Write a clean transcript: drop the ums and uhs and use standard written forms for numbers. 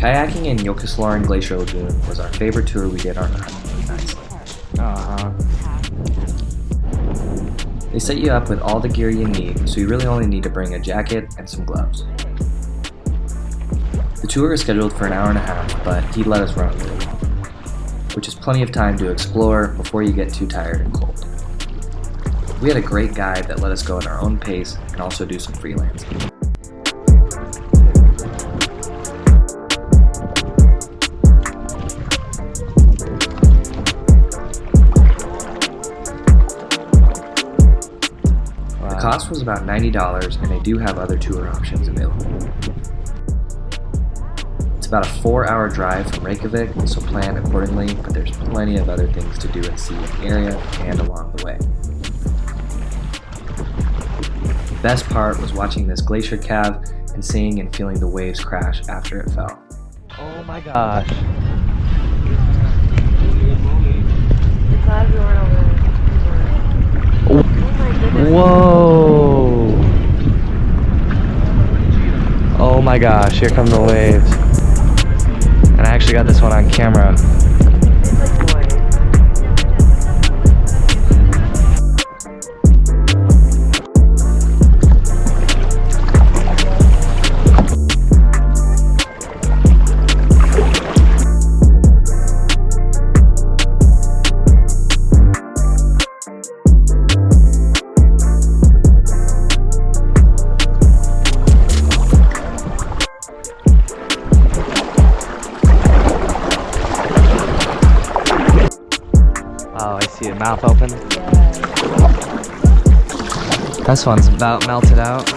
Kayaking in Jokulsarlon Glacier Lagoon was our favorite tour we did on our honeymoon in Iceland. They set you up with all the gear you need, so you really only need to bring a jacket and some gloves. The tour is scheduled for an hour and a half, but he let us run a little longer, which is plenty of time to explore before you get too tired and cold. We had a great guide that let us go at our own pace and also do some freelancing. The cost was about $90, and they do have other tour options available. It's about a 4-hour drive from Reykjavik, so plan accordingly, but there's plenty of other things to do and see in the area and along the way. The best part was watching this glacier calve and seeing and feeling the waves crash after it fell. Oh my gosh. Whoa! Oh my gosh, here come the waves. And I actually got this one on camera. Oh, I see a mouth open. Yeah. This one's about melted out.